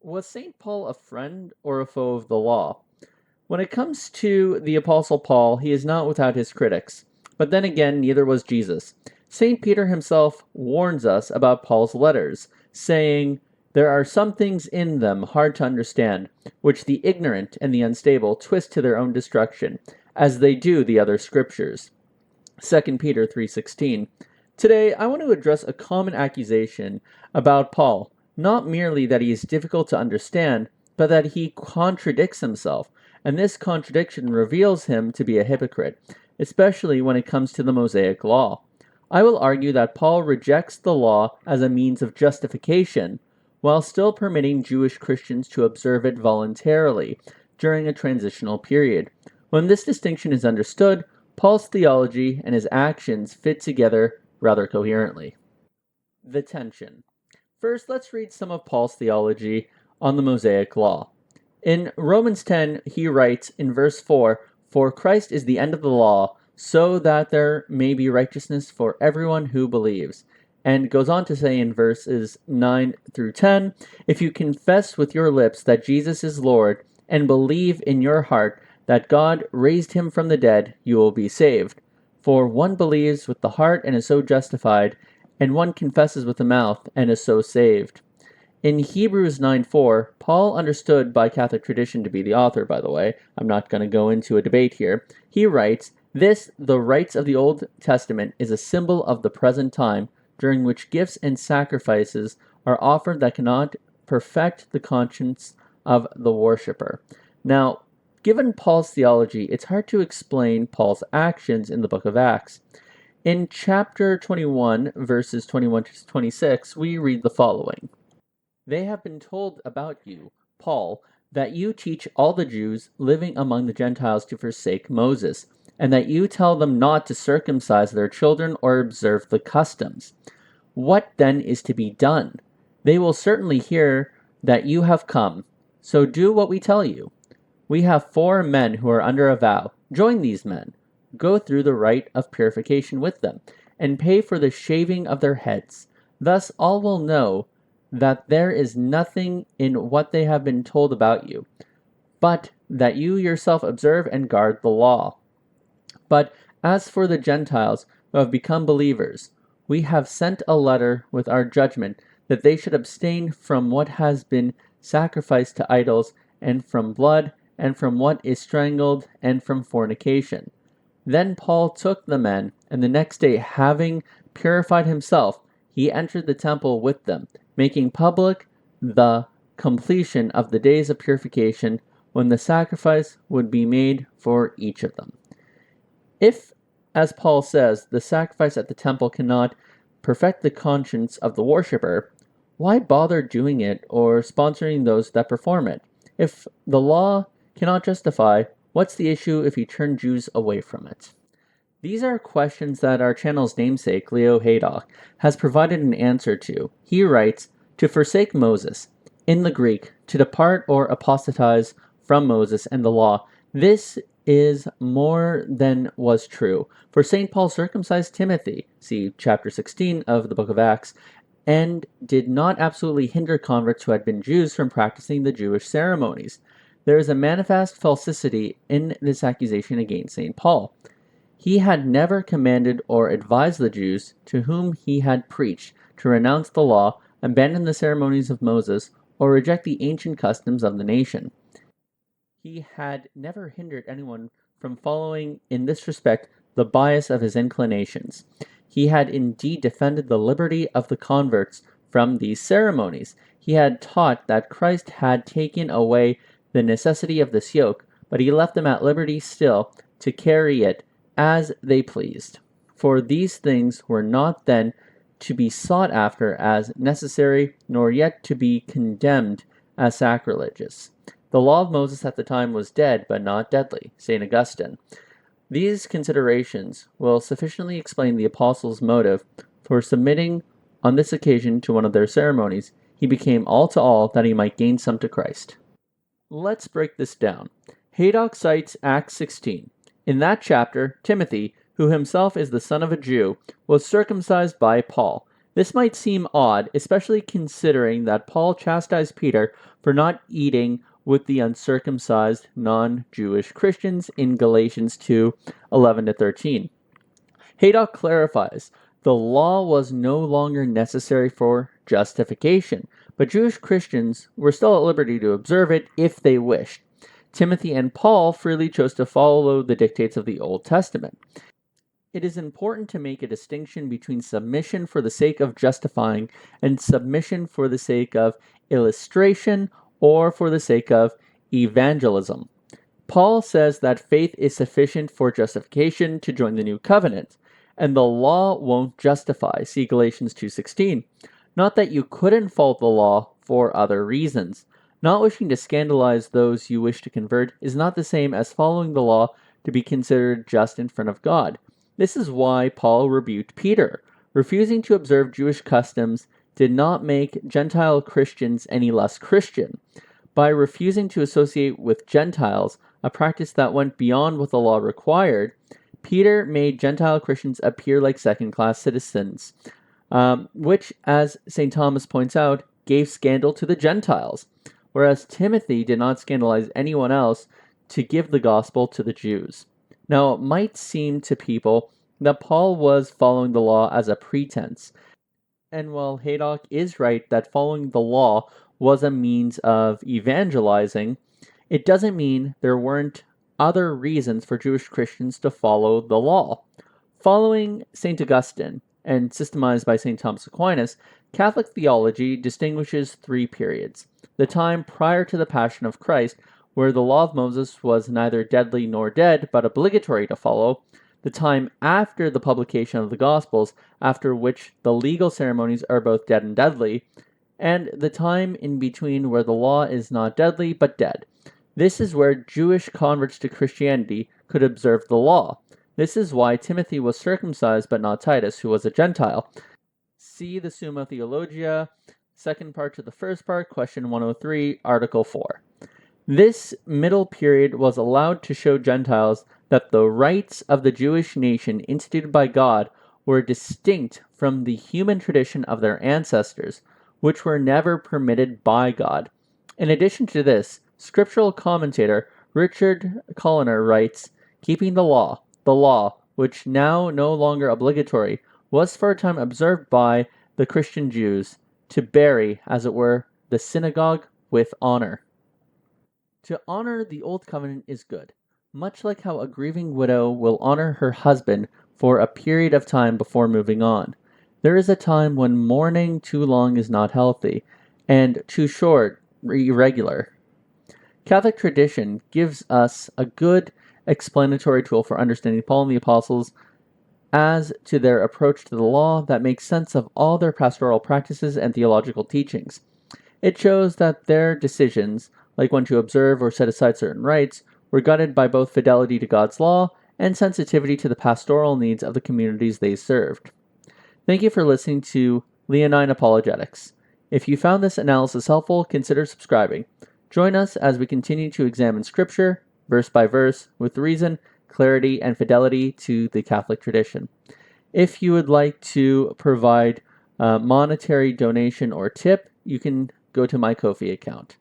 Was St. Paul a friend or a foe of the law? When it comes to the Apostle Paul, he is not without his critics. But then again, neither was Jesus. St. Peter himself warns us about Paul's letters, saying, "There are some things in them hard to understand, which the ignorant and the unstable twist to their own destruction, as they do the other scriptures." 2 Peter 3:16. Today, I want to address a common accusation about Paul, not merely that he is difficult to understand, but that he contradicts himself, and this contradiction reveals him to be a hypocrite, especially when it comes to the Mosaic Law. I will argue that Paul rejects the law as a means of justification, while still permitting Jewish Christians to observe it voluntarily during a transitional period. When this distinction is understood, Paul's theology and his actions fit together rather coherently. The tension. First, let's read some of Paul's theology on the Mosaic Law. In Romans 10, he writes in verse 4, "For Christ is the end of the law, so that there may be righteousness for everyone who believes." And goes on to say in verses 9 through 10, "If you confess with your lips that Jesus is Lord, and believe in your heart that God raised him from the dead, you will be saved. For one believes with the heart and is so justified, and one confesses with the mouth and is so saved." In Hebrews 9:4, Paul, understood by Catholic tradition to be the author, by the way, I'm not going to go into a debate here, he writes, "This, the rites of the Old Testament, is a symbol of the present time, during which gifts and sacrifices are offered that cannot perfect the conscience of the worshipper." Now, given Paul's theology, it's hard to explain Paul's actions in the book of Acts. In chapter 21, verses 21 to 26, we read the following. "They have been told about you, Paul, that you teach all the Jews living among the Gentiles to forsake Moses, and that you tell them not to circumcise their children or observe the customs. What then is to be done? They will certainly hear that you have come, so do what we tell you. We have 4 men who are under a vow. Join these men. Go through the rite of purification with them, and pay for the shaving of their heads. Thus all will know that there is nothing in what they have been told about you, but that you yourself observe and guard the law. But as for the Gentiles who have become believers, we have sent a letter with our judgment that they should abstain from what has been sacrificed to idols, and from blood, and from what is strangled, and from fornication." Then Paul took the men, and the next day, having purified himself, he entered the temple with them, making public the completion of the days of purification, when the sacrifice would be made for each of them. If, as Paul says, the sacrifice at the temple cannot perfect the conscience of the worshipper, why bother doing it or sponsoring those that perform it? If the law cannot justify, what's the issue if you turn Jews away from it? These are questions that our channel's namesake, Leo Haydock, has provided an answer to. He writes, "To forsake Moses, in the Greek, to depart or apostatize from Moses and the law, this is more than was true. For St. Paul circumcised Timothy, see chapter 16 of the book of Acts, and did not absolutely hinder converts who had been Jews from practicing the Jewish ceremonies. There is a manifest falsity in this accusation against St. Paul. He had never commanded or advised the Jews to whom he had preached to renounce the law, abandon the ceremonies of Moses, or reject the ancient customs of the nation. He had never hindered anyone from following, in this respect, the bias of his inclinations. He had indeed defended the liberty of the converts from these ceremonies. He had taught that Christ had taken away the necessity of this yoke, but he left them at liberty still to carry it as they pleased. For these things were not then to be sought after as necessary, nor yet to be condemned as sacrilegious. The law of Moses at the time was dead, but not deadly, St. Augustine. These considerations will sufficiently explain the apostles' motive for submitting on this occasion to one of their ceremonies. He became all to all that he might gain some to Christ. Let's break this down. Haydock cites Acts 16. In that chapter, Timothy, who himself is the son of a Jew, was circumcised by Paul. This might seem odd, especially considering that Paul chastised Peter for not eating with the uncircumcised non-Jewish Christians in Galatians 2:11-13. Haydock clarifies, the law was no longer necessary for justification, but Jewish Christians were still at liberty to observe it if they wished. Timothy and Paul freely chose to follow the dictates of the Old Testament. It is important to make a distinction between submission for the sake of justifying and submission for the sake of illustration or for the sake of evangelism. Paul says that faith is sufficient for justification to join the new covenant, and the law won't justify. See Galatians 2:16. Not that you couldn't follow the law for other reasons. Not wishing to scandalize those you wish to convert is not the same as following the law to be considered just in front of God. This is why Paul rebuked Peter. Refusing to observe Jewish customs did not make Gentile Christians any less Christian. By refusing to associate with Gentiles, a practice that went beyond what the law required, Peter made Gentile Christians appear like second-class citizens, which, as St. Thomas points out, gave scandal to the Gentiles, whereas Timothy did not scandalize anyone else to give the gospel to the Jews. Now, it might seem to people that Paul was following the law as a pretense, and while Haydock is right that following the law was a means of evangelizing, it doesn't mean there weren't other reasons for Jewish Christians to follow the law. Following St. Augustine and systemized by St. Thomas Aquinas, Catholic theology distinguishes three periods. The time prior to the Passion of Christ, where the law of Moses was neither deadly nor dead, but obligatory to follow. The time after the publication of the Gospels, after which the legal ceremonies are both dead and deadly, and the time in between where the law is not deadly but dead. This is where Jewish converts to Christianity could observe the law. This is why Timothy was circumcised but not Titus, who was a Gentile. See the Summa Theologia, second part to the first part, question 103, article 4. This middle period was allowed to show Gentiles that the rights of the Jewish nation instituted by God were distinct from the human tradition of their ancestors, which were never permitted by God. In addition to this, scriptural commentator Richard Challoner writes, keeping the law, which now no longer obligatory, was for a time observed by the Christian Jews to bury, as it were, the synagogue with honor. To honor the Old Covenant is good, much like how a grieving widow will honor her husband for a period of time before moving on. There is a time when mourning too long is not healthy, and too short, irregular. Catholic tradition gives us a good explanatory tool for understanding Paul and the Apostles as to their approach to the law that makes sense of all their pastoral practices and theological teachings. It shows that their decisions, like when to observe or set aside certain rites, were guided by both fidelity to God's law and sensitivity to the pastoral needs of the communities they served. Thank you for listening to Leonine Apologetics. If you found this analysis helpful, consider subscribing. Join us as we continue to examine Scripture, verse by verse, with reason, clarity, and fidelity to the Catholic tradition. If you would like to provide a monetary donation or tip, you can go to my Ko-fi account.